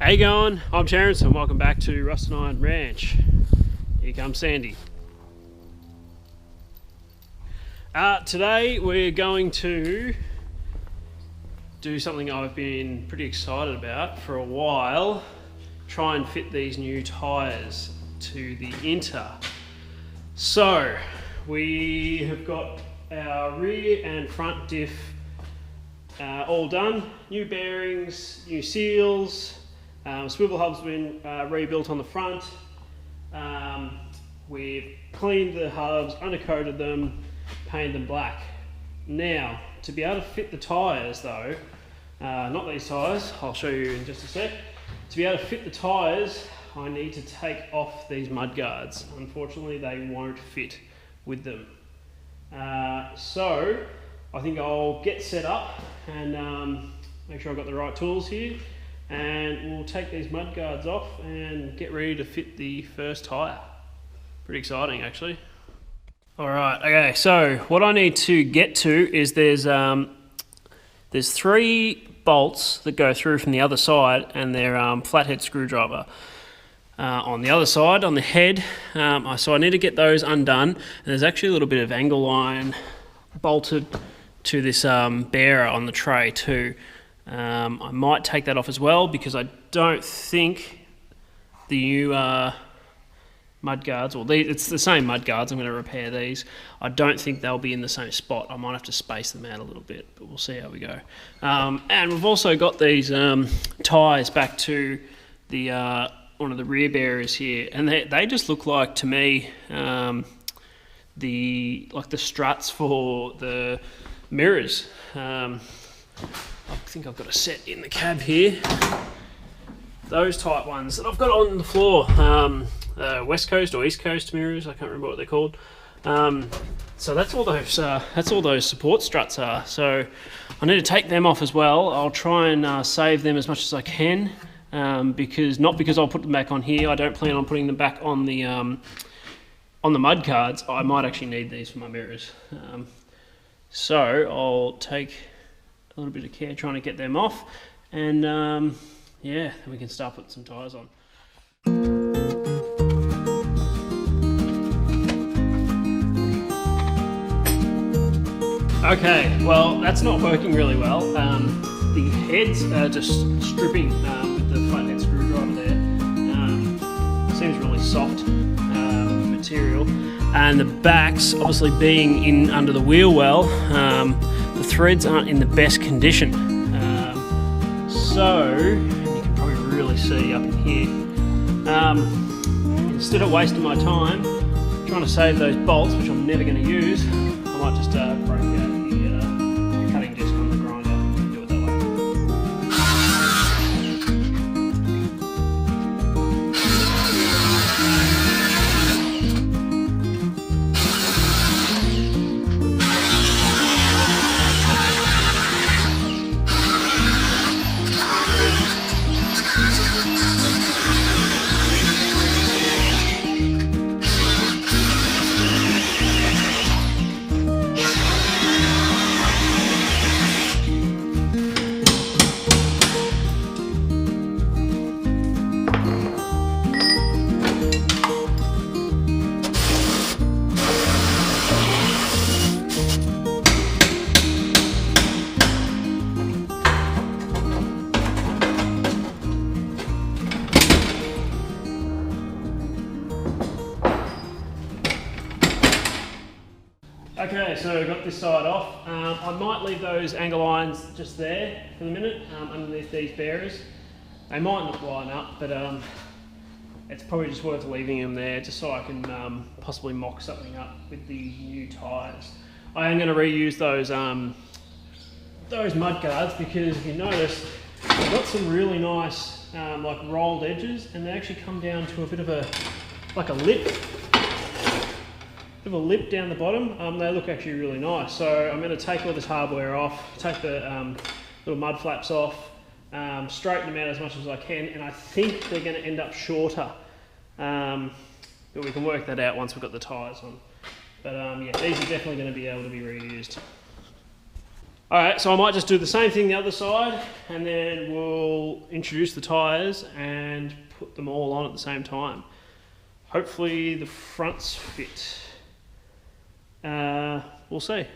How you going? I'm Terence and welcome back to Rust and Iron Ranch. Here comes Sandy. Today we're going to do something I've been pretty excited about for a while. Try and fit these new tyres to the Inter. So we have got our rear and front diff all done. New bearings, new seals. Swivel hub's been rebuilt on the front. We've cleaned the hubs, undercoated them, painted them black. Now, to be able to fit the tyres though, not these tyres, I'll show you in just a sec. To be able to fit the tyres, I need to take off these mud guards. Unfortunately, they won't fit with them. So, I think I'll get set up and make sure I've got the right tools here. And we'll take these mud guards off and get ready to fit the first tyre. Pretty exciting actually. Alright, okay, so what I need to get to is there's 3 bolts that go through from the other side and they're flathead screwdriver. On the other side, on the head, so I need to get those undone. And there's actually a little bit of angle iron bolted to this bearer on the tray too. I might take that off as well because I don't think the new mud guards, it's the same mud guards, I'm going to repair these. I don't think they'll be in the same spot. I might have to space them out a little bit, but we'll see how we go. And we've also got these tyres back to the one of the rear bearers here, and they just look like, to me, the struts for the mirrors. I think I've got a set in the cab here. Those type ones that I've got on the floor. West Coast or East Coast mirrors, I can't remember what they're called. So that's all those support struts are. So I need to take them off as well. I'll try and save them as much as I can, because I'll put them back on here. I don't plan on putting them back on the mud guards. I might actually need these for my mirrors. So I'll take a little bit of care trying to get them off, and yeah, then we can start putting some tyres on. Okay, well that's not working really well. The heads are just stripping with the flathead screwdriver there. Seems really soft material, and the backs, obviously being in under the wheel well, the threads aren't in the best condition. So you can probably really see up in here. Instead of wasting my time trying to save those bolts, which I'm never going to use, I might just break out the cutting disc on the grinder and do it that way. Okay, so I've got this side off. I might leave those angle irons just there for the minute, underneath these bearers. They might not line up, but it's probably just worth leaving them there just so I can possibly mock something up with the new tyres. I am going to reuse those mud guards because if you notice, they've got some really nice like rolled edges, and they actually come down to a bit of a lip. Bit of a lip down the bottom. They look actually really nice. So I'm going to take all this hardware off, take the little mud flaps off, straighten them out as much as I can, and I think they're going to end up shorter. But we can work that out once we've got the tyres on. But yeah, these are definitely going to be able to be reused. All right, so I might just do the same thing the other side, and then we'll introduce the tyres and put them all on at the same time. Hopefully the fronts fit. We'll see.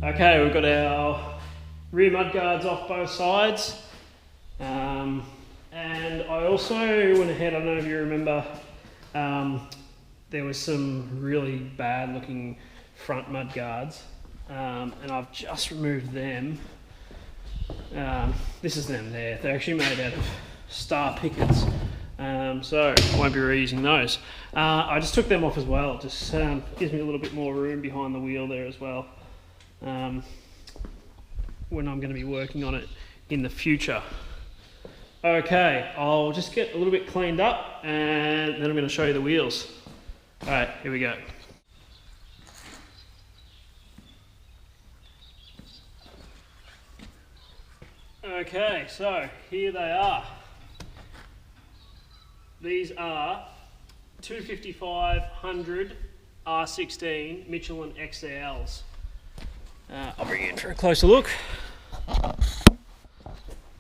Okay, we've got our rear mudguards off both sides, and I also went ahead, I don't know if you remember, there was some really bad looking front mudguards, and I've just removed them. This is them there, they're actually made out of star pickets, so I won't be reusing those. I just took them off as well, it just gives me a little bit more room behind the wheel there as well. When I'm going to be working on it in the future. Okay, I'll just get a little bit cleaned up and then I'm going to show you the wheels. Alright, here we go. Okay, so here they are. These are 255/100 R16 Michelin XLs. I'll bring you in for a closer look.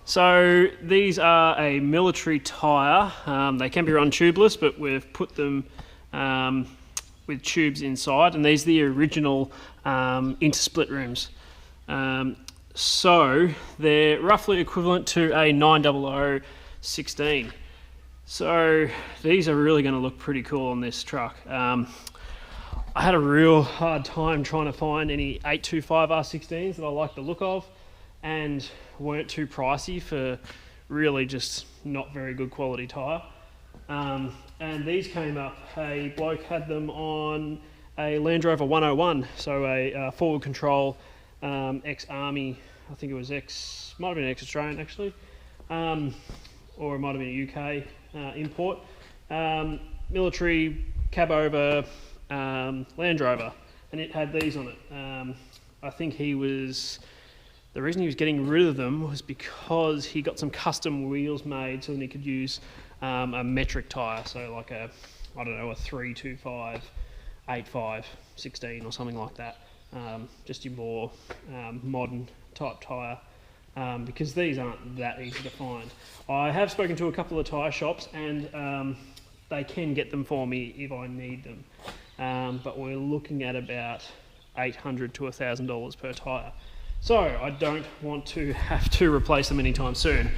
So these are a military tyre. They can be run tubeless, but we've put them with tubes inside, and these are the original intersplit rims. So they're roughly equivalent to a 900/16. So these are really going to look pretty cool on this truck. I had a real hard time trying to find any 825 R16s that I like the look of and weren't too pricey for really just not very good quality tyre. And these came up, a bloke had them on a Land Rover 101, so a forward control ex-army, I think it was might have been ex-Australian actually, or it might have been a UK import. Military cab over Land Rover, and it had these on it. I think the reason he was getting rid of them was because he got some custom wheels made so that he could use a metric tyre, so like a 325, 85, 16 or something like that. Just your more modern type tyre, because these aren't that easy to find. I have spoken to a couple of tyre shops and they can get them for me if I need them. But we're looking at about $800 to $1,000 per tyre. So I don't want to have to replace them anytime soon.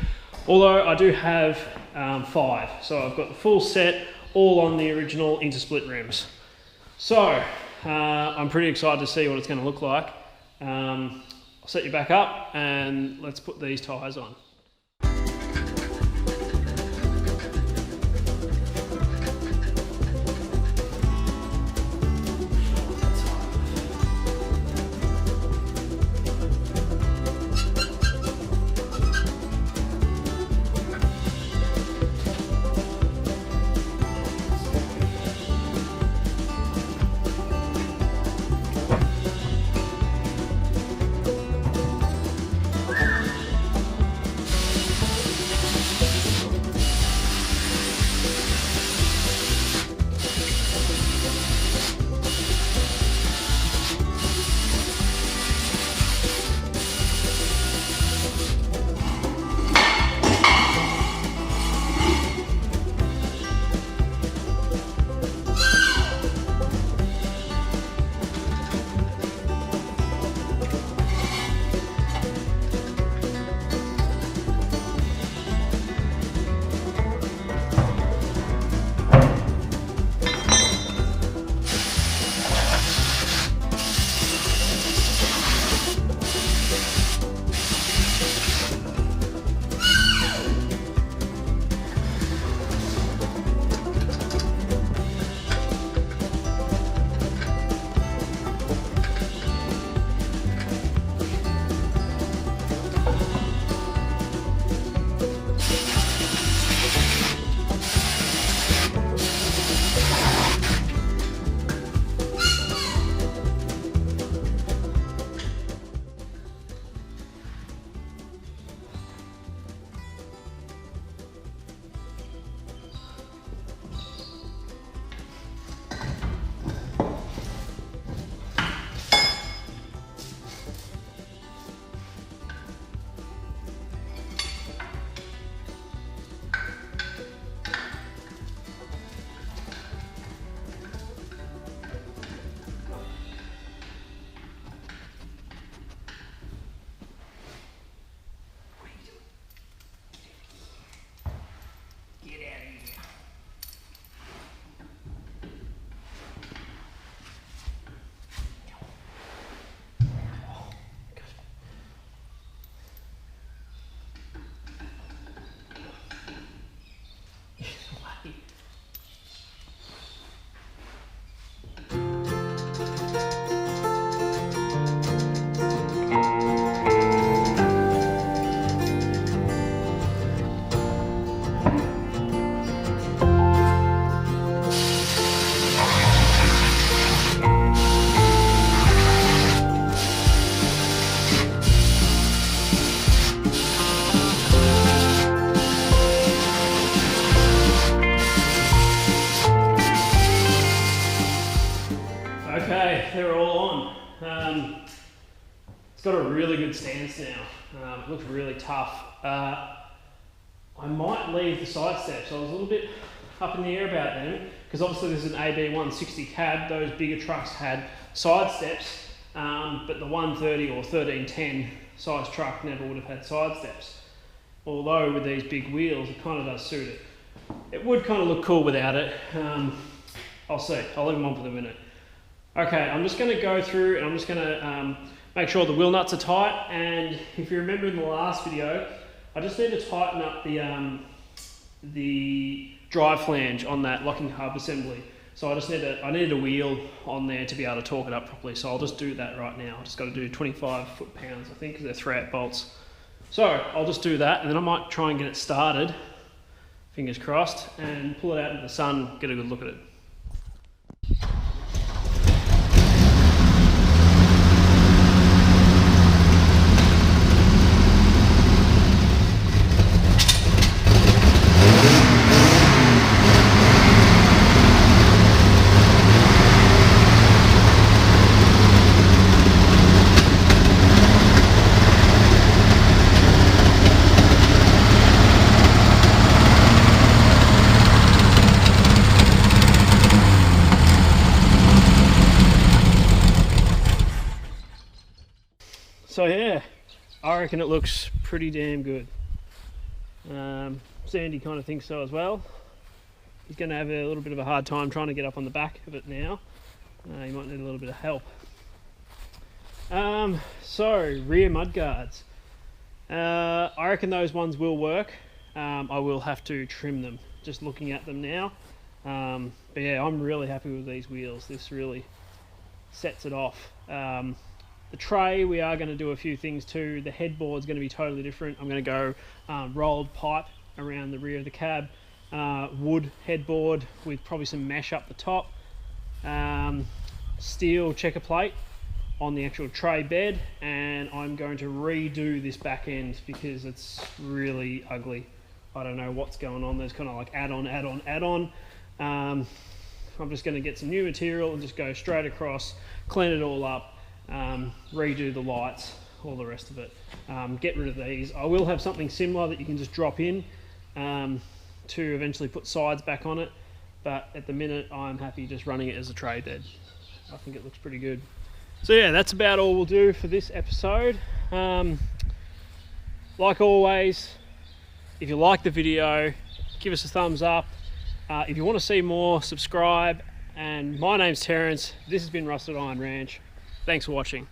Although I do have 5. So I've got the full set, all on the original intersplit rims. So I'm pretty excited to see what it's going to look like. I'll set you back up and let's put these tyres on. Okay, they're all on. It's got a really good stance now. It looks really tough. I might leave the side steps. I was a little bit up in the air about them because obviously this is an AB 160 cab. Those bigger trucks had side steps, but the 130 or 1310 size truck never would have had side steps. Although with these big wheels, it kind of does suit it. It would kind of look cool without it. I'll see. I'll leave them on for the minute. Okay, I'm just going to go through and I'm just going to make sure the wheel nuts are tight. And if you remember in the last video, I just need to tighten up the drive flange on that locking hub assembly. So I need a wheel on there to be able to torque it up properly. So I'll just do that right now. I just got to do 25 foot-pounds, I think, because they're 3/8 bolts. So I'll just do that, and then I might try and get it started, fingers crossed, and pull it out into the sun, get a good look at it. So yeah, I reckon it looks pretty damn good. Sandy kind of thinks so as well. He's going to have a little bit of a hard time trying to get up on the back of it now. He might need a little bit of help. So rear mudguards. I reckon those ones will work. I will have to trim them, just looking at them now. But yeah, I'm really happy with these wheels. This really sets it off. The tray, we are going to do a few things too. The headboard's going to be totally different. I'm going to go rolled pipe around the rear of the cab, wood headboard with probably some mesh up the top, steel checker plate on the actual tray bed, and I'm going to redo this back end because it's really ugly. I don't know what's going on. There's kind of like add-on. I'm just going to get some new material and just go straight across, clean it all up, redo the lights, all the rest of it, get rid of these. I will have something similar that you can just drop in to eventually put sides back on it, but at the minute I'm happy just running it as a tray bed. I think it looks pretty good. So yeah, that's about all we'll do for this episode. Like always, if you like the video, give us a thumbs up. If you want to see more, subscribe. And my name's Terrence. This has been Rusted Iron Ranch. Thanks for watching.